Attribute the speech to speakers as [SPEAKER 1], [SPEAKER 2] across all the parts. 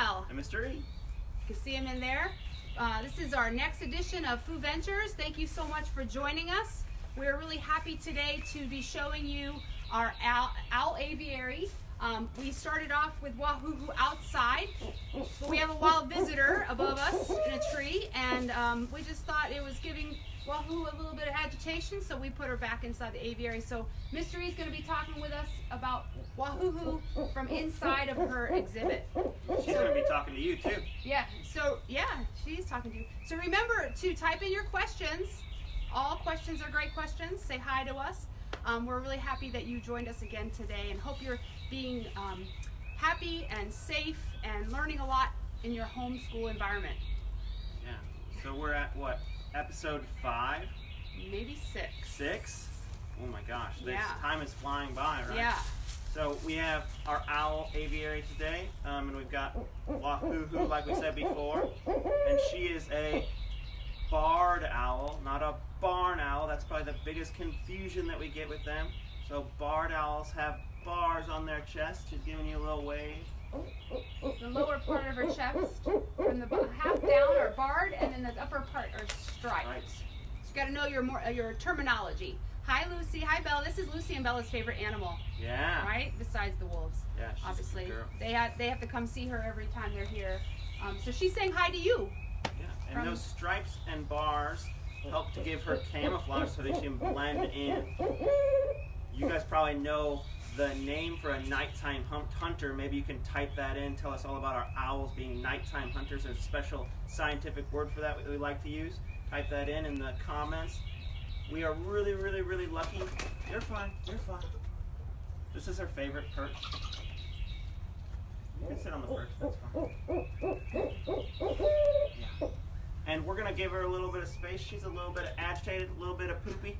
[SPEAKER 1] Michelle.
[SPEAKER 2] And Mr. E.
[SPEAKER 1] You can see him in there. This is our next edition of Fooventures. Thank you so much for joining us. We're really happy today to be showing you our owl aviary. We started off with Wahoo outside, but we have a wild visitor above us in a tree, and we just thought it was giving Wahoo a little bit of agitation, so we put her back inside the aviary. So Mr. E is going to be talking with us about Wahoo from inside of her exhibit.
[SPEAKER 2] She's going to be talking to you too.
[SPEAKER 1] Yeah, she's talking to you. So remember to type in your questions. All questions are great questions. Say hi to us. We're really happy that you joined us again today, and hope you're being happy and safe and learning a lot in your homeschool environment.
[SPEAKER 2] Yeah. So we're at what? Episode 5?
[SPEAKER 1] Maybe 6.
[SPEAKER 2] 6? Oh my gosh. This
[SPEAKER 1] Yeah.
[SPEAKER 2] time is flying by, right?
[SPEAKER 1] Yeah.
[SPEAKER 2] So we have our owl aviary today, and we've got Wahoo, like we said before, and she is a barred owl, not a barn owl. That's probably the biggest confusion that we get with them. So barred owls have bars on their chest. She's giving you a little wave.
[SPEAKER 1] The lower part of her chest, from the half down are barred, and then the upper part are striped.
[SPEAKER 2] Right.
[SPEAKER 1] So you got to know your terminology. Hi Lucy, hi Bella. This is Lucy and Bella's favorite animal.
[SPEAKER 2] Yeah.
[SPEAKER 1] Right? Besides the wolves.
[SPEAKER 2] Yeah, she's
[SPEAKER 1] obviously.
[SPEAKER 2] a good girl.
[SPEAKER 1] They have to come see her every time they're here. So she's saying hi to you.
[SPEAKER 2] Yeah. And those stripes and bars help to give her camouflage so that she can blend in. You guys probably know the name for a nighttime hunter. Maybe you can type that in. Tell us all about our owls being nighttime hunters. There's a special scientific word for that we like to use. Type that in the comments. We are really, really, really lucky. You're fine. You're fine. This is her favorite perch. You can sit on the perch. That's fine. Yeah. And we're going to give her a little bit of space. She's a little bit agitated, a little bit of poopy.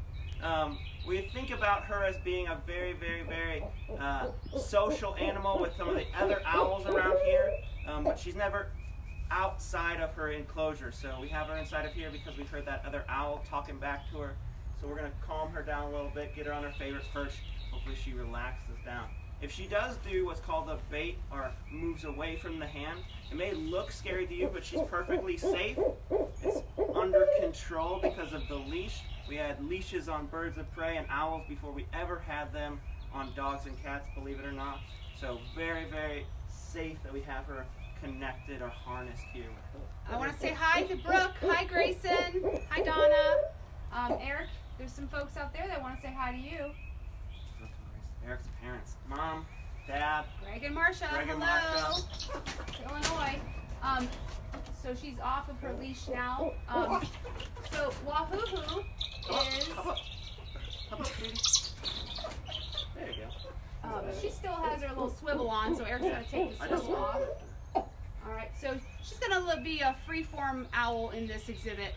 [SPEAKER 2] We think about her as being a very, very, very social animal with some of the other owls around here, but she's never outside of her enclosure. So we have her inside of here because we've heard that other owl talking back to her. So we're going to calm her down a little bit, get her on her favorite perch. Hopefully she relaxes down. If she does do what's called a bait, or moves away from the hand, it may look scary to you, but she's perfectly safe. It's under control because of the leash. We had leashes on birds of prey and owls before we ever had them on dogs and cats, believe it or not. So very, very safe that we have her connected or harnessed here.
[SPEAKER 1] I want to say hi to Brooke. Hi Grayson. Hi Donna. Eric, there's some folks out there that want to say hi to you.
[SPEAKER 2] Eric's parents. Mom, Dad.
[SPEAKER 1] Greg and Marsha.
[SPEAKER 2] Greg and
[SPEAKER 1] Hello.
[SPEAKER 2] Marsha.
[SPEAKER 1] Illinois. So she's off of her leash now. So Wahoo is.
[SPEAKER 2] How about sweetie? There you go.
[SPEAKER 1] She still has her little swivel on, so Eric's gonna take the swivel off. All right, so she's gonna be a freeform owl in this exhibit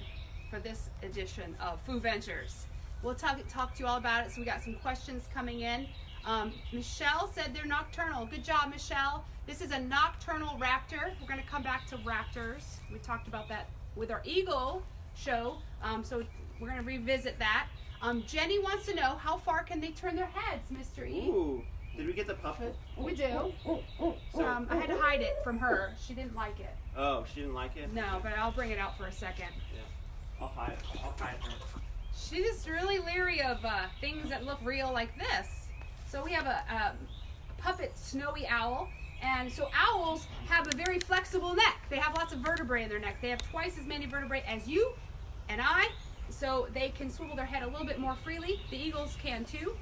[SPEAKER 1] for this edition of Fooventures. We'll talk to you all about it. So we got some questions coming in. Michelle said they're nocturnal. Good job, Michelle. This is a nocturnal raptor. We're going to come back to raptors. We talked about that with our eagle show, so we're going to revisit that. Jenny wants to know, how far can they turn their heads, Mr. E?
[SPEAKER 2] Ooh, did we get the puppet?
[SPEAKER 1] We do. I had to hide it from her. She didn't like it.
[SPEAKER 2] Oh, she didn't like it?
[SPEAKER 1] No, but I'll bring it out for a second.
[SPEAKER 2] Yeah, I'll hide her.
[SPEAKER 1] She's just really leery of things that look real like this. So we have a puppet snowy owl. And so owls have a very flexible neck. They have lots of vertebrae in their neck. They have twice as many vertebrae as you and I. So they can swivel their head a little bit more freely. The eagles can too.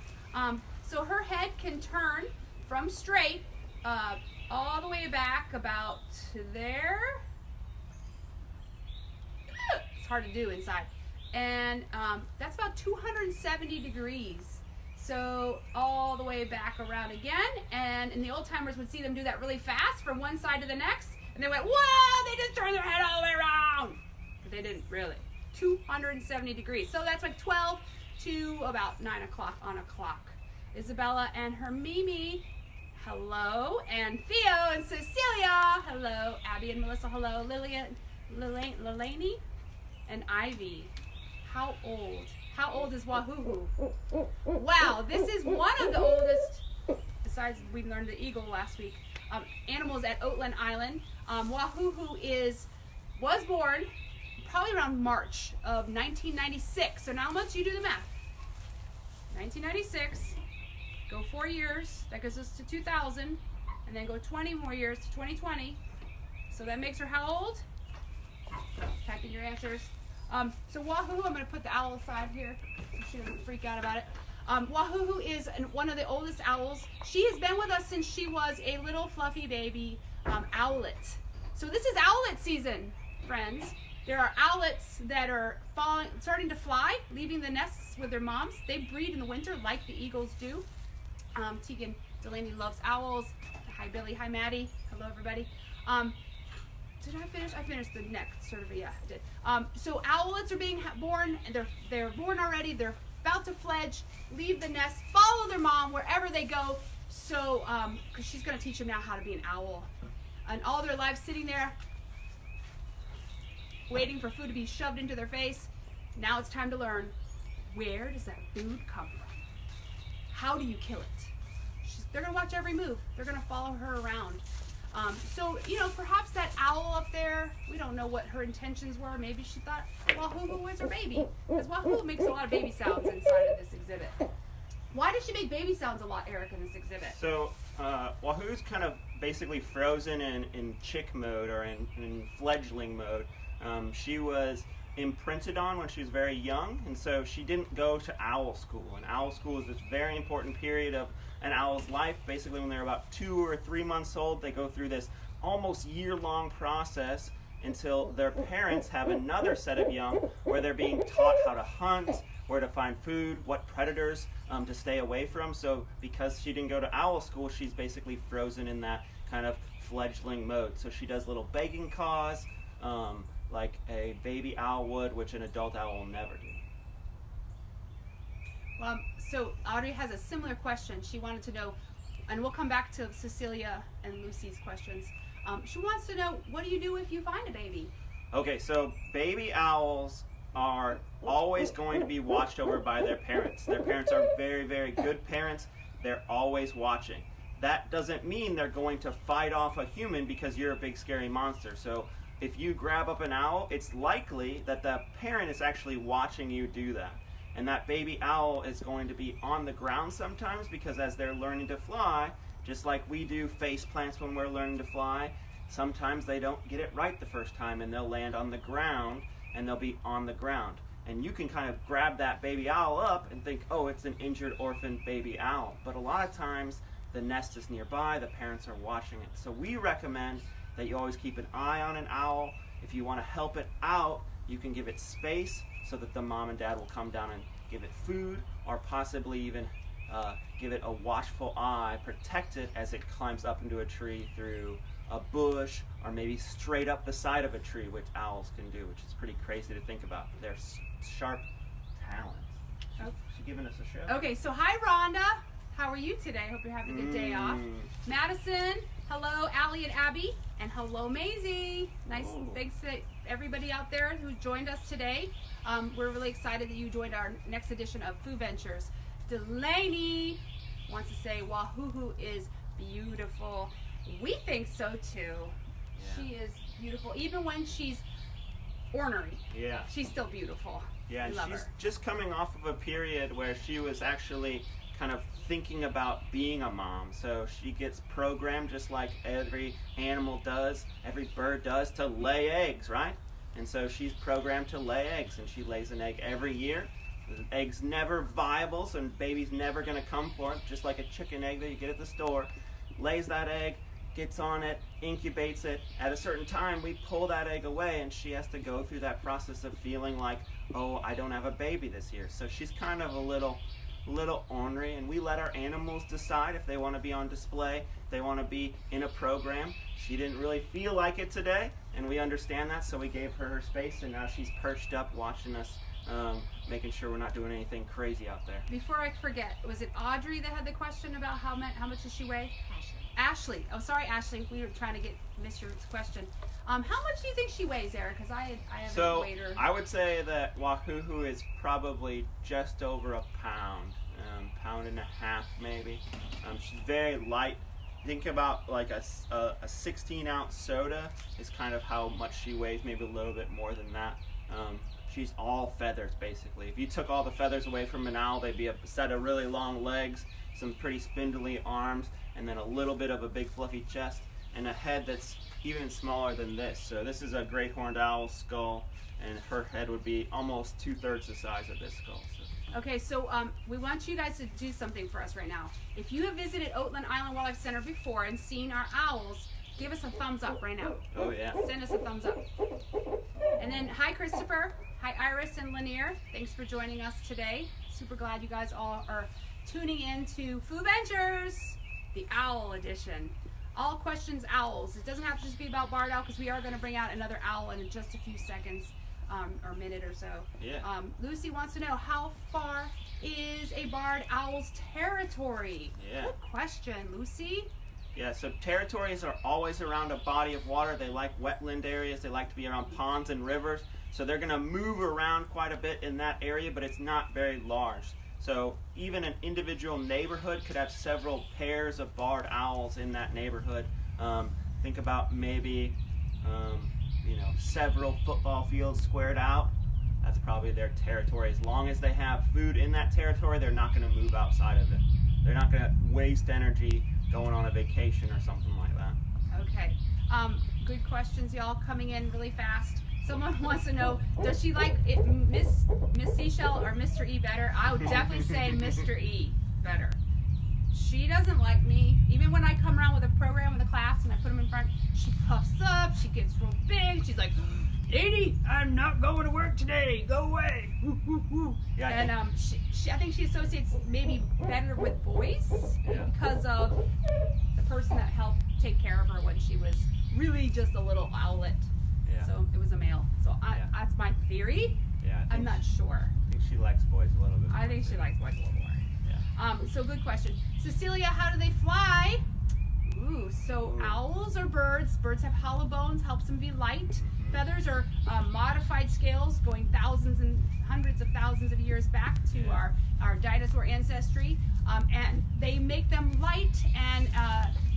[SPEAKER 1] So her head can turn from straight all the way back about to there. It's hard to do inside. And that's about 270 degrees. So all the way back around again, and the old timers would see them do that really fast from one side to the next, and they went, whoa, they just turned their head all the way around. But they didn't really. 270 degrees. So that's like 12 to about 9 o'clock on a clock. Isabella and her Mimi, hello. And Theo and Cecilia, hello. Abby and Melissa, hello. Lillian, Lelani, and Ivy. How old? How old is Wahoo? Wow, this is one of the oldest, besides we learned the eagle last week, animals at Oatland Island. Wahuhu was born probably around March of 1996. So now let's you do the math. 1996, go 4 years, that goes us to 2000, and then go 20 more years to 2020. So that makes her how old? Type in your answers. So Wahuhu, I'm going to put the owl aside here so she doesn't freak out about it. Wahuhu is one of the oldest owls. She has been with us since she was a little fluffy baby owlet. So this is owlet season, friends. There are owlets that are starting to fly, leaving the nests with their moms. They breed in the winter like the eagles do. Tegan Delaney loves owls. Hi, Billy. Hi, Maddie. Hello, everybody. Did I finish? I finished the neck, sort of. Yeah, I did. So owlets are being born, and they're born already. They're about to fledge, leave the nest, follow their mom wherever they go. So, because she's going to teach them now how to be an owl. And all their lives sitting there, waiting for food to be shoved into their face. Now it's time to learn, where does that food come from? How do you kill it? They're going to watch every move. They're going to follow her around. So, perhaps that owl up there, we don't know what her intentions were. Maybe she thought Wahuhu was her baby. Because Wahuhu makes a lot of baby sounds inside of this exhibit. Why does she make baby sounds a lot, Eric, in this exhibit?
[SPEAKER 2] So, Wahu's kind of basically frozen in chick mode or in fledgling mode. She was imprinted on when she was very young, and so she didn't go to owl school. And owl school is this very important period of an owl's life. Basically, when they're about 2 or 3 months old, they go through this almost year-long process until their parents have another set of young where they're being taught how to hunt, where to find food, what predators to stay away from. So because she didn't go to owl school, she's basically frozen in that kind of fledgling mode. So she does little begging caws, like a baby owl would, which an adult owl will never do.
[SPEAKER 1] So Audrey has a similar question. She wanted to know, and we'll come back to Cecilia and Lucy's questions. She wants to know, what do you do if you find a baby?
[SPEAKER 2] Okay, so baby owls are always going to be watched over by their parents. Their parents are very, very good parents. They're always watching. That doesn't mean they're going to fight off a human because you're a big scary monster. So if you grab up an owl, it's likely that the parent is actually watching you do that. And that baby owl is going to be on the ground sometimes because as they're learning to fly, just like we do face plants when we're learning to fly, sometimes they don't get it right the first time and they'll land on the ground and they'll be on the ground. And you can kind of grab that baby owl up and think, oh, it's an injured orphan baby owl. But a lot of times the nest is nearby, the parents are watching it. So we recommend that you always keep an eye on an owl. If you want to help it out, you can give it space so that the mom and dad will come down and give it food, or possibly even give it a watchful eye, protect it as it climbs up into a tree through a bush, or maybe straight up the side of a tree, which owls can do, which is pretty crazy to think about. Their sharp talons. She's giving us a show.
[SPEAKER 1] Okay, so hi Rhonda. How are you today? Hope you're having a good day off. Madison, hello Allie and Abby, and hello Maisie. Nice, thanks to everybody out there who joined us today. We're really excited that you joined our next edition of Fooventures. Delaney wants to say Wahuhu is beautiful. We think so too. Yeah. She is beautiful, even when she's ornery.
[SPEAKER 2] Yeah.
[SPEAKER 1] She's still beautiful.
[SPEAKER 2] Yeah, and she's just coming off of a period where she was actually kind of thinking about being a mom. So she gets programmed just like every animal does, every bird does, to lay eggs, right? And so she's programmed to lay eggs, and she lays an egg every year. The egg's never viable, so baby's never going to come for it, just like a chicken egg that you get at the store. Lays that egg, gets on it, incubates it. At a certain time, we pull that egg away, and she has to go through that process of feeling like, oh, I don't have a baby this year. So she's kind of a little ornery, and we let our animals decide if they want to be on display, if they want to be in a program. She didn't really feel like it today, and we understand that, so we gave her her space, and now she's perched up watching us, making sure we're not doing anything crazy out there.
[SPEAKER 1] Before I forget, was it Audrey that had the question about how much does she weigh? Ashley. Oh, sorry, Ashley. We were trying to miss your question. How much do you think she weighs, Eric? Because I haven't weighed her.
[SPEAKER 2] I would say that Wahuhu is probably just over a pound, pound and a half maybe. She's very light, think about like a 16-ounce soda is kind of how much she weighs, maybe a little bit more than that. She's all feathers, basically. If you took all the feathers away from an owl, they'd be a set of really long legs, some pretty spindly arms, and then a little bit of a big fluffy chest, and a head that's even smaller than this. So this is a great horned owl skull, and her head would be almost 2/3 the size of this skull. So.
[SPEAKER 1] Okay, so we want you guys to do something for us right now. If you have visited Oatland Island Wildlife Center before and seen our owls, give us a thumbs up right now.
[SPEAKER 2] Oh yeah.
[SPEAKER 1] Send us a thumbs up. And then hi Christopher, hi Iris and Lanier. Thanks for joining us today. Super glad you guys all are tuning in to Fooventures, the Owl Edition. All questions owls. It doesn't have to just be about barred owl, because we are going to bring out another owl in just a few seconds or a minute or so.
[SPEAKER 2] Yeah.
[SPEAKER 1] Lucy wants to know, how far is a barred owl's territory?
[SPEAKER 2] Yeah.
[SPEAKER 1] Good question, Lucy.
[SPEAKER 2] Yeah, so territories are always around a body of water. They like wetland areas. They like to be around ponds and rivers. So they're going to move around quite a bit in that area, but it's not very large. So even an individual neighborhood could have several pairs of barred owls in that neighborhood. Think about maybe, several football fields squared out. That's probably their territory. As long as they have food in that territory, they're not going to move outside of it. They're not going to waste energy going on a vacation or something like that.
[SPEAKER 1] Okay. Good questions, y'all, coming in really fast. Someone wants to know, does she like it, Miss Seashell or Mr. E better? I would definitely say Mr. E better. She doesn't like me. Even when I come around with a program with a class and I put them in front, she puffs up, she gets real big, she's like, Lady, I'm not going to work today. Go away. Woo, woo, woo.
[SPEAKER 2] Yeah,
[SPEAKER 1] and I think she associates maybe better with boys because of the person that helped take care of her when she was really just a little owlet.
[SPEAKER 2] Yeah.
[SPEAKER 1] So it was a male. So that's my theory.
[SPEAKER 2] Yeah,
[SPEAKER 1] I'm not sure.
[SPEAKER 2] I think she likes boys a little bit more.
[SPEAKER 1] I think she likes boys a little more.
[SPEAKER 2] Yeah.
[SPEAKER 1] So good question. Cecilia, how do they fly? Ooh, so owls are birds. Birds have hollow bones, helps them be light. Feathers are modified scales going thousands and hundreds of thousands of years back to our dinosaur ancestry. And they make them light and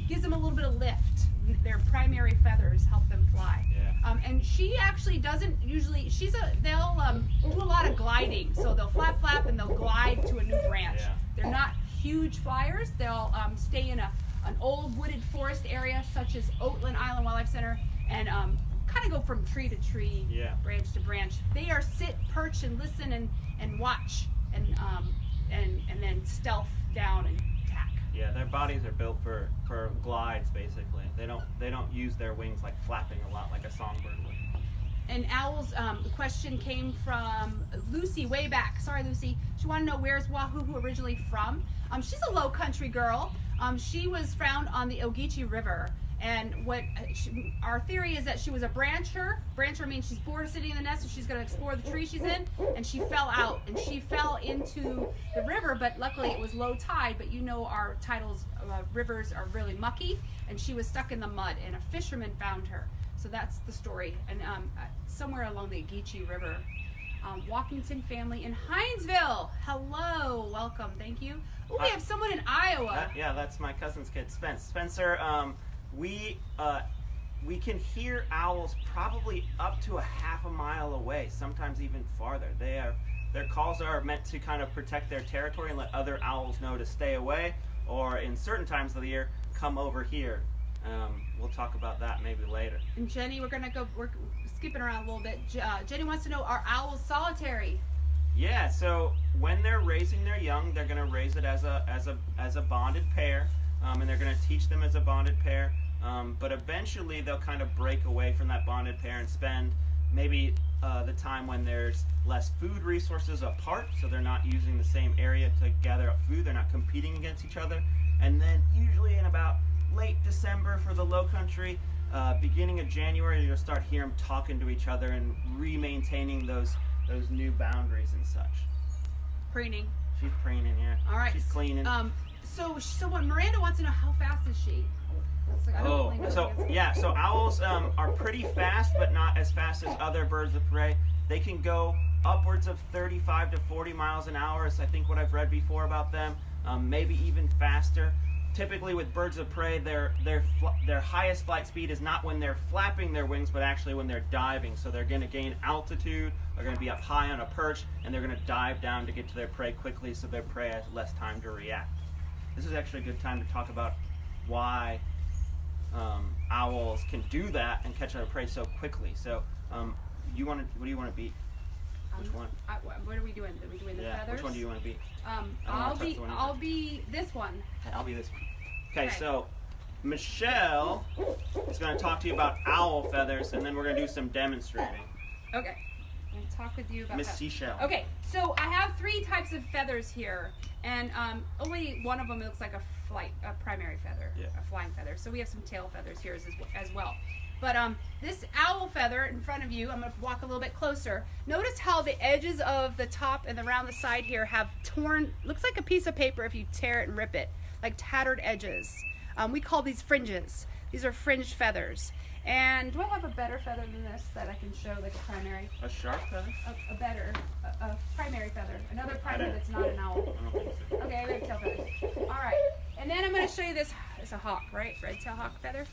[SPEAKER 1] gives them a little bit of lift. Their primary feathers help them fly.
[SPEAKER 2] Yeah.
[SPEAKER 1] And she actually doesn't usually, they'll do a lot of gliding. So they'll flap, flap, and they'll glide to a new branch.
[SPEAKER 2] Yeah.
[SPEAKER 1] They're not huge flyers. They'll stay in an old wooded forest area such as Oatland Island Wildlife Center and kind of go from tree to tree, branch to branch. They are sit, perch, and listen and watch and then stealth down and tack.
[SPEAKER 2] Yeah, their bodies are built for glides basically. They don't use their wings like flapping a lot like a songbird would.
[SPEAKER 1] And owls, the question came from Lucy way back. Sorry, Lucy. She wanted to know, where's Wahuhu originally from? She's a low country girl. She was found on the Ogeechee River. And our theory is that she was a brancher. Brancher means she's bored of sitting in the nest, so she's going to explore the tree she's in. And she fell out, and she fell into the river. But luckily, it was low tide. But you know our rivers are really mucky, and she was stuck in the mud. And a fisherman found her. So that's the story. And somewhere along the Ogeechee River. Walkington family in Hinesville. Hello, welcome, thank you. Oh, we have someone in Iowa.
[SPEAKER 2] That's my cousin's kid, Spencer. We can hear owls probably up to a half a mile away, sometimes even farther. Their calls are meant to kind of protect their territory and let other owls know to stay away, or in certain times of the year, come over here. We'll talk about that maybe later.
[SPEAKER 1] And Jenny, we're skipping around a little bit. Jenny wants to know, are owls solitary?
[SPEAKER 2] Yeah, so when they're raising their young, they're going to raise it as a bonded pair, and they're going to teach them as a bonded pair. But eventually they'll kind of break away from that bonded pair and spend maybe the time when there's less food resources apart, so they're not using the same area to gather up food. They're not competing against each other. And then usually in about late December for the low country, beginning of January, you'll start hearing them talking to each other and re-maintaining those new boundaries and such.
[SPEAKER 1] Preening.
[SPEAKER 2] She's preening, yeah.
[SPEAKER 1] All right.
[SPEAKER 2] She's cleaning.
[SPEAKER 1] So what Miranda wants to know, how fast is she?
[SPEAKER 2] So owls are pretty fast, but not as fast as other birds of prey. They can go upwards of 35 to 40 miles an hour is I think what I've read before about them, maybe even faster. typically with birds of prey, their highest flight speed is not when they're flapping their wings, but actually when they're diving. So they're going to gain altitude, they're going to be up high on a perch, and they're going to dive down to get to their prey quickly so their prey has less time to react. This is actually a good time to talk about why owls can do that and catch their prey so quickly. So what do you want to be? Which one?
[SPEAKER 1] What are we doing? Are we doing the feathers?
[SPEAKER 2] Which one do you want to be?
[SPEAKER 1] I'll be this one.
[SPEAKER 2] I'll be this one. Okay, so Michelle is going to talk to you about owl feathers, and then we're going to do some demonstrating.
[SPEAKER 1] Okay. I'm going to talk with you about
[SPEAKER 2] Miss Seashell.
[SPEAKER 1] Okay, so I have 3 types of feathers here, and only one of them looks like a primary feather, a flying feather. So we have some tail feathers here as well. But this owl feather in front of you, I'm going to walk a little bit closer. Notice how the edges of the top and around the side here have torn, looks like a piece of paper if you tear it and rip it, like tattered edges. We call these fringes. These are fringed feathers. And do I have a better feather than this that I can show, like a primary?
[SPEAKER 2] A sharp feather?
[SPEAKER 1] A primary feather. Another primary that's not an owl.
[SPEAKER 2] I don't think so.
[SPEAKER 1] Okay, red tail feather. All right. And then I'm going to show you this. It's a hawk, right? Red tail hawk feather.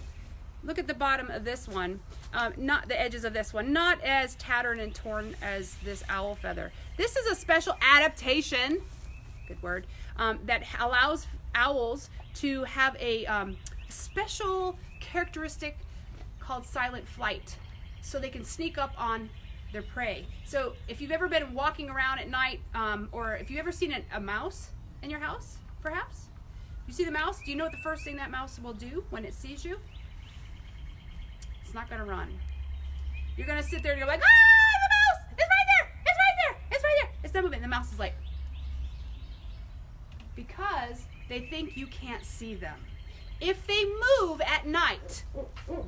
[SPEAKER 1] Look at the bottom of this one, not the edges of this one, not as tattered and torn as this owl feather. This is a special adaptation, good word, that allows owls to have a special characteristic called silent flight, so they can sneak up on their prey. So if you've ever been walking around at night, or if you've ever seen a mouse in your house, perhaps, you see the mouse, do you know what the first thing that mouse will do when it sees you? It's not going to run. You're going to sit there and you're like, ah, the mouse! It's right there! It's right there! It's right there! It's not moving. The mouse is like, because they think you can't see them. If they move at night,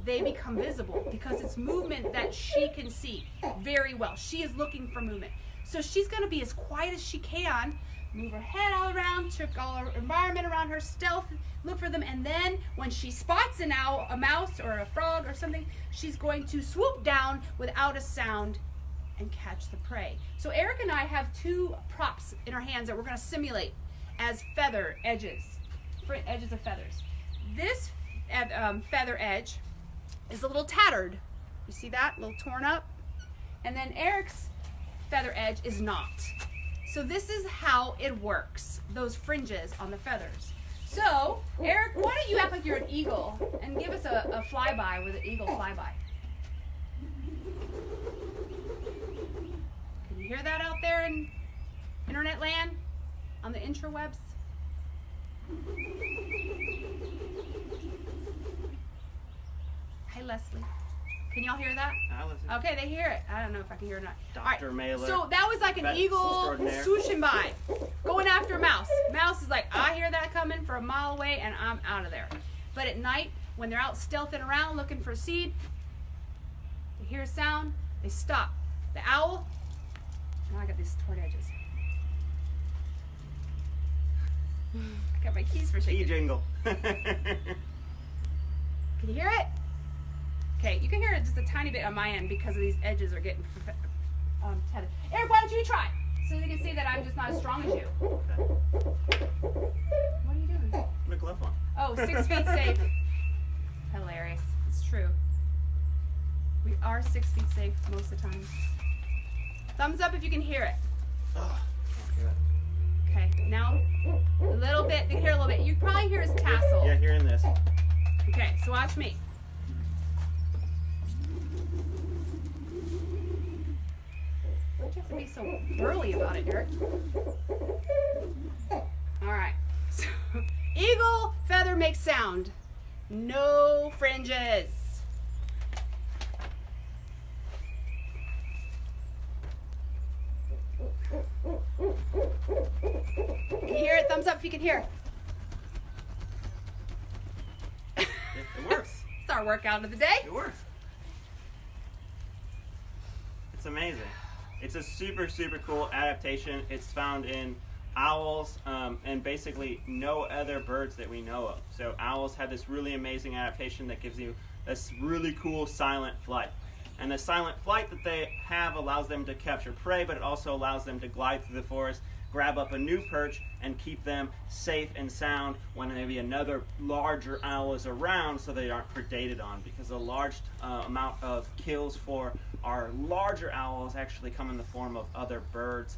[SPEAKER 1] they become visible because it's movement that she can see very well. She is looking for movement. So she's going to be as quiet as she can, move her head all around, check all her environment around her, stealth, look for them, and then when she spots a mouse or a frog or something, she's going to swoop down without a sound and catch the prey. So Eric and I have 2 props in our hands that we're going to simulate as feather edges, edges of feathers. This feather edge is a little tattered. You see that? A little torn up. And then Eric's feather edge is not. So this is how it works, those fringes on the feathers. So, Eric, why don't you act like you're an eagle and give us a flyby with an eagle flyby. Can you hear that out there in internet land? On the intrawebs? Hi, Leslie. Can y'all hear that? Okay, they hear it. I don't know if I can hear it or not.
[SPEAKER 2] Dr. Mailer.
[SPEAKER 1] So that was like an eagle swooshing by, going after a mouse. Mouse is like, I hear that coming from a mile away, and I'm out of there. But at night, when they're out stealthing around looking for seed, they hear a sound, they stop. The owl, now I got these torn edges. I got my keys for shaking.
[SPEAKER 2] Key jingle.
[SPEAKER 1] Can you hear it? Okay, you can hear it just a tiny bit on my end because of these edges are getting tethered. Eric, why don't you try? So you can see that I'm just not as strong as you.
[SPEAKER 2] Okay.
[SPEAKER 1] What are you doing?
[SPEAKER 2] Put a glove on.
[SPEAKER 1] Oh, 6 feet safe. Hilarious. It's true. We are 6 feet safe most of the time. Thumbs up if you can hear it.
[SPEAKER 2] Oh,
[SPEAKER 1] okay, now a little bit. You can hear a little bit. You can probably hear his tassel.
[SPEAKER 2] Yeah, hearing this.
[SPEAKER 1] Okay, so watch me. Why'd you have to be so burly about it, Eric? All right. So, eagle feather makes sound. No fringes. Can you hear it? Thumbs up if you can hear.
[SPEAKER 2] It works.
[SPEAKER 1] It's our workout of the day.
[SPEAKER 2] It works. It's amazing. It's a super, super cool adaptation. It's found in owls and basically no other birds that we know of. So owls have this really amazing adaptation that gives you this really cool silent flight. And the silent flight that they have allows them to capture prey, but it also allows them to glide through the forest grab up a new perch and keep them safe and sound when maybe another larger owl is around, so they aren't predated on, because a large amount of kills for our larger owls actually come in the form of other birds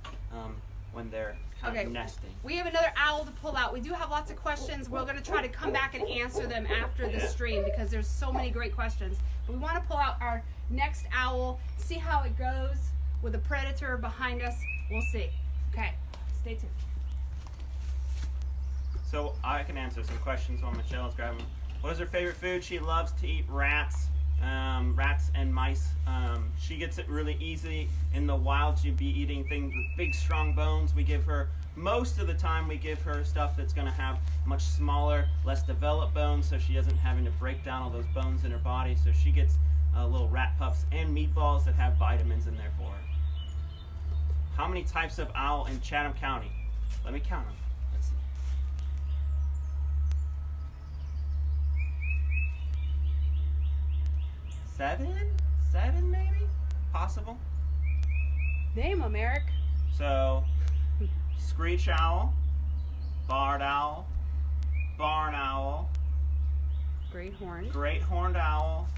[SPEAKER 2] when they're kind of nesting.
[SPEAKER 1] We have another owl to pull out. We do have lots of questions. We're going to try to come back and answer them after the stream because there's so many great questions. But we want to pull out our next owl, see how it goes with a predator behind us. We'll see. Okay, stay tuned.
[SPEAKER 2] So I can answer some questions while Michelle is grabbing. What is her favorite food? She loves to eat rats. Rats and mice. She gets it really easy. In the wild, she'd be eating things with big, strong bones. We give her, most of the time, we give her stuff that's going to have much smaller, less developed bones, so she isn't having to break down all those bones in her body. So she gets little rat pups and meatballs that have vitamins in there for her. How many types of owl in Chatham County? Let me count them. Let's see. 7 maybe? Possible?
[SPEAKER 1] Name them, Eric.
[SPEAKER 2] So, screech owl, barred owl, barn owl,
[SPEAKER 1] great horned
[SPEAKER 2] owl,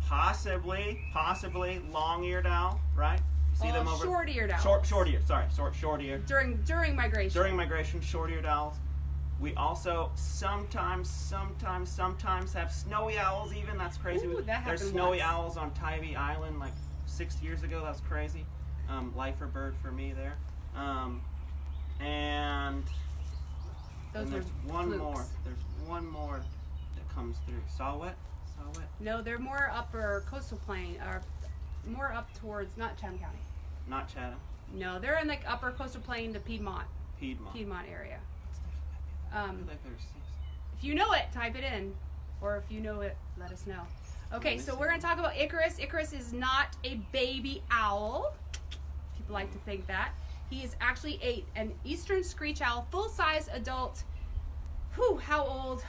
[SPEAKER 2] possibly long-eared owl, right? You see them over
[SPEAKER 1] short-eared owls.
[SPEAKER 2] Short-eared.
[SPEAKER 1] During migration.
[SPEAKER 2] During migration, short-eared owls. We also sometimes have snowy owls even. That's crazy.
[SPEAKER 1] Ooh, that
[SPEAKER 2] There's
[SPEAKER 1] happened
[SPEAKER 2] snowy
[SPEAKER 1] once.
[SPEAKER 2] owls on Tybee Island like 6 years ago. That's crazy. Lifer bird for me there. And
[SPEAKER 1] Those
[SPEAKER 2] there's
[SPEAKER 1] are
[SPEAKER 2] one
[SPEAKER 1] flukes.
[SPEAKER 2] more. There's one more that comes through. Saw-whet?
[SPEAKER 1] No, they're more upper coastal plain, or more up towards, not Chatham County.
[SPEAKER 2] Not Chatham.
[SPEAKER 1] No, they're in like upper coastal plain to Piedmont area.
[SPEAKER 2] I feel like there's 6.
[SPEAKER 1] If you know it, type it in. Or if you know it, let us know. Okay, so we're going to talk about Icarus. Icarus is not a baby owl. People like to think that. He is actually an eastern screech owl, full-size adult. Whew, how old?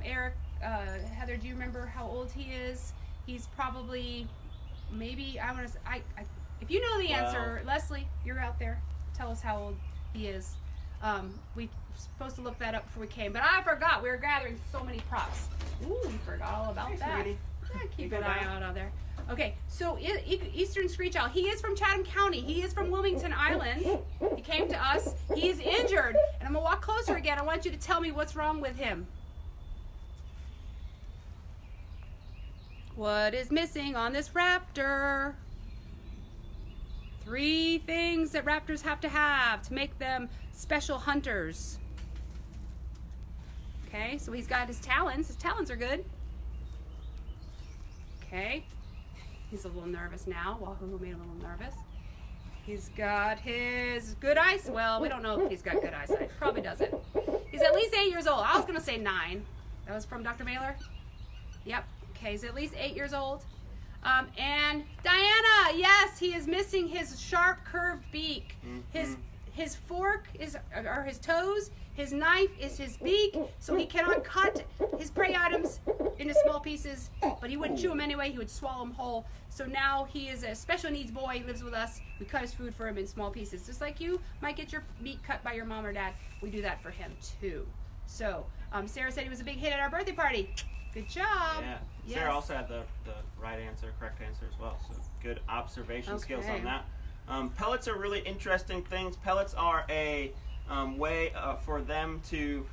[SPEAKER 1] Eric, Heather, do you remember how old he is? He's probably, maybe, I want to say, if you know the answer, Leslie, you're out there. Tell us how old he is. We were supposed to look that up before we came, but I forgot. We were gathering so many props. Ooh, we forgot all about that.
[SPEAKER 2] Sweetie.
[SPEAKER 1] Yeah, keep an eye out there. Okay, so eastern screech owl. He is from Chatham County. He is from Wilmington Island. He came to us. He is injured, and I'm gonna walk closer again. I want you to tell me what's wrong with him. What is missing on this raptor? 3 things that raptors have to make them special hunters. Okay, so he's got his talons. His talons are good. Okay, he's a little nervous now. Wahoo made him a little nervous. He's got his good eyesight. Well, we don't know if he's got good eyesight. Probably doesn't. He's at least 8 years old. I was going to say 9. That was from Dr. Mailer? Yep. Okay, he's at least 8 years old. And Diana, yes, he is missing his sharp, curved beak. His fork are his toes. His knife is his beak, so he cannot cut his prey items into small pieces, but he wouldn't chew them anyway. He would swallow them whole. So now he is a special needs boy. He lives with us. We cut his food for him in small pieces. Just like you might get your meat cut by your mom or dad, we do that for him too. So Sarah said he was a big hit at our birthday party. Good job.
[SPEAKER 2] Yeah.
[SPEAKER 1] Yes.
[SPEAKER 2] Sarah also had the right answer, correct answer as well. So good observation skills on that. Pellets are really interesting things. Pellets are a way for them to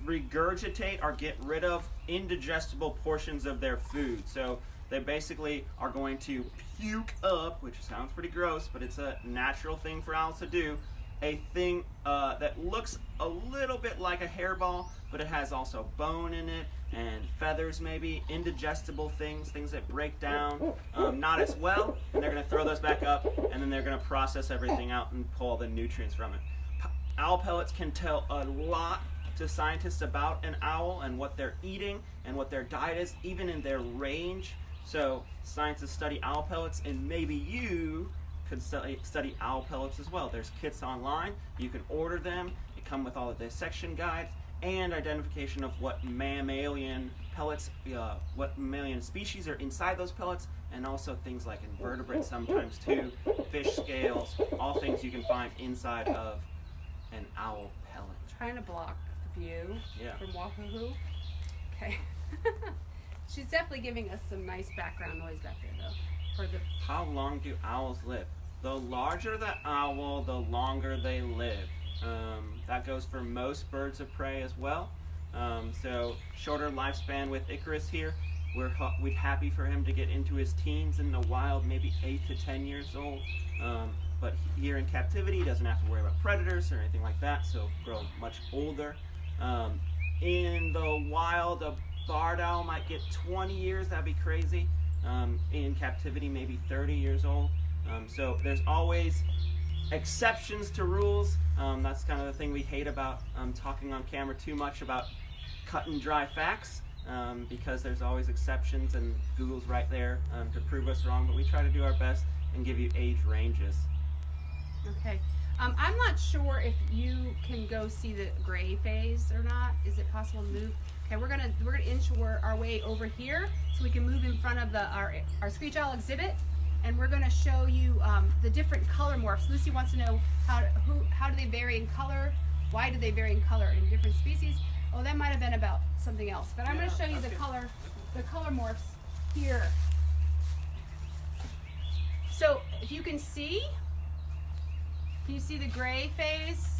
[SPEAKER 2] regurgitate or get rid of indigestible portions of their food. So they basically are going to puke up, which sounds pretty gross, but it's a natural thing for owls to do, a thing that looks a little bit like a hairball, but it has also bone in it and feathers, maybe indigestible things that break down not as well, and they're going to throw those back up, and then they're going to process everything out and pull the nutrients from it. Owl pellets can tell a lot to scientists about an owl and what they're eating and what their diet is, even in their range. So scientists study owl pellets, and maybe you could study owl pellets as well. There's kits online. You can order them. They come with all the dissection guides, and identification of what mammalian pellets, what mammalian species are inside those pellets, and also things like invertebrates sometimes too, fish scales, all things you can find inside of an owl pellet.
[SPEAKER 1] Trying to block the view from Wahoo. Okay. She's definitely giving us some nice background noise back there, though. For the
[SPEAKER 2] How long do owls live? The larger the owl, the longer they live. That goes for most birds of prey as well. So shorter lifespan with Icarus here. We're happy for him to get into his teens in the wild, maybe 8 to 10 years old. But here in captivity, he doesn't have to worry about predators or anything like that, so grow much older. In the wild, a barred owl might get 20 years, that'd be crazy. In captivity, maybe 30 years old. So there's always exceptions to rules. That's kind of the thing we hate about talking on camera too much about cut and dry facts, because there's always exceptions, and Google's right there to prove us wrong, but we try to do our best and give you age ranges.
[SPEAKER 1] Okay. I'm not sure if you can go see the gray phase or not. Is it possible to move? Okay, we're gonna inch our way over here so we can move in front of our screech owl exhibit, and we're gonna show you the different color morphs. Lucy wants to know how do they vary in color? Why do they vary in color in different species? Oh, that might have been about something else, but I'm gonna show you the color morphs here. So if you can see. Can you see the gray phase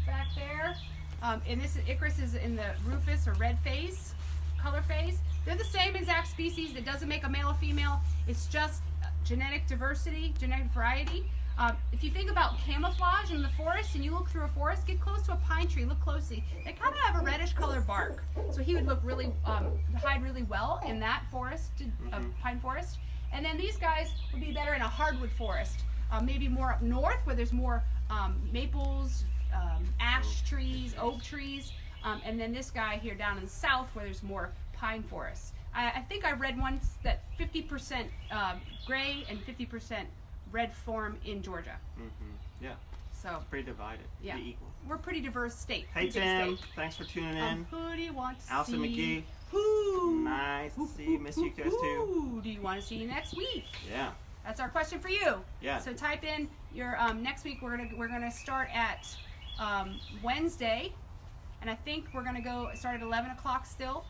[SPEAKER 1] back there? And this Icarus is in the rufous or red phase, color phase. They're the same exact species. It doesn't make a male or female. It's just genetic diversity, genetic variety. If you think about camouflage in the forest and you look through a forest, get close to a pine tree, look closely. They kind of have a reddish color bark. So he would look really, hide really well in that forest, pine forest. And then these guys would be better in a hardwood forest. Maybe more up north where there's more maples, ash trees, oak trees, and then this guy here down in the south where there's more pine forests. I think I read once that 50% gray and 50% red form in Georgia.
[SPEAKER 2] Mm-hmm. Yeah.
[SPEAKER 1] So
[SPEAKER 2] pretty divided.
[SPEAKER 1] Yeah.
[SPEAKER 2] Pretty equal.
[SPEAKER 1] We're a pretty diverse state.
[SPEAKER 2] Hey Tim, thanks for tuning in.
[SPEAKER 1] Who do you want to
[SPEAKER 2] Allison
[SPEAKER 1] see?
[SPEAKER 2] McGee.
[SPEAKER 1] Who?
[SPEAKER 2] Nice to see you. Miss you guys too.
[SPEAKER 1] Who do you want to see next week?
[SPEAKER 2] Yeah.
[SPEAKER 1] That's our question for you.
[SPEAKER 2] Yeah.
[SPEAKER 1] So type in your next week. We're gonna start at Wednesday, and I think we're gonna go start at 11 o'clock still.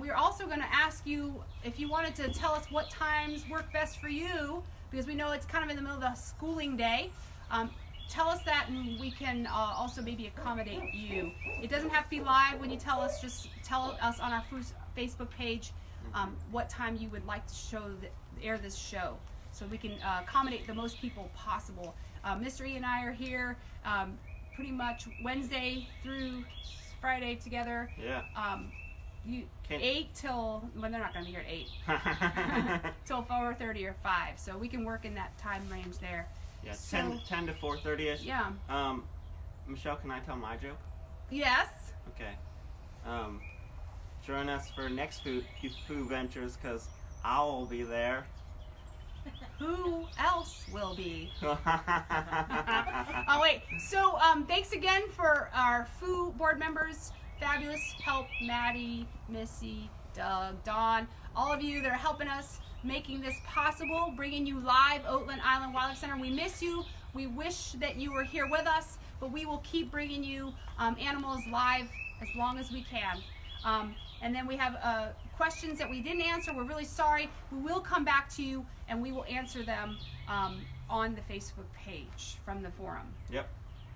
[SPEAKER 1] We're also gonna ask you if you wanted to tell us what times work best for you, because we know it's kind of in the middle of the schooling day. Tell us that, and we can also maybe accommodate you. It doesn't have to be live when you tell us. Just tell us on our Facebook page what time you would like to air this show, so we can accommodate the most people possible. Mr. E and I are here pretty much Wednesday through Friday together.
[SPEAKER 2] Yeah.
[SPEAKER 1] 8 till, well, they're not going to be here at 8. Till 4:30 or 5. So we can work in that time range there.
[SPEAKER 2] Yeah,
[SPEAKER 1] So,
[SPEAKER 2] 10 to 4:30ish.
[SPEAKER 1] Yeah.
[SPEAKER 2] Michelle, can I tell my joke?
[SPEAKER 1] Yes.
[SPEAKER 2] Okay. Join us for next Fooventures, because I'll be there.
[SPEAKER 1] Who else will be? Oh wait. So thanks again for our Foo board members. Fabulous help, Maddie, Missy, Doug, Dawn, all of you that are helping us making this possible, bringing you live Oatland Island Wildlife Center. We miss you. We wish that you were here with us, but we will keep bringing you animals live as long as we can. And then we have questions that we didn't answer. We're really sorry. We will come back to you, and we will answer them on the Facebook page from the forum.
[SPEAKER 2] Yep.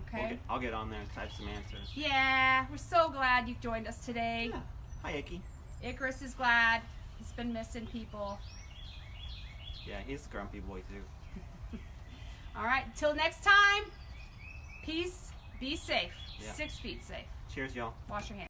[SPEAKER 1] Okay?
[SPEAKER 2] I'll get on there and type some answers.
[SPEAKER 1] Yeah, we're so glad you joined us today.
[SPEAKER 2] Yeah. Hi, Icky.
[SPEAKER 1] Icarus is glad. He's been missing people.
[SPEAKER 2] Yeah, he's a grumpy boy, too.
[SPEAKER 1] All right, till next time, peace, be safe.
[SPEAKER 2] Yeah.
[SPEAKER 1] 6 feet safe.
[SPEAKER 2] Cheers, y'all.
[SPEAKER 1] Wash your hands.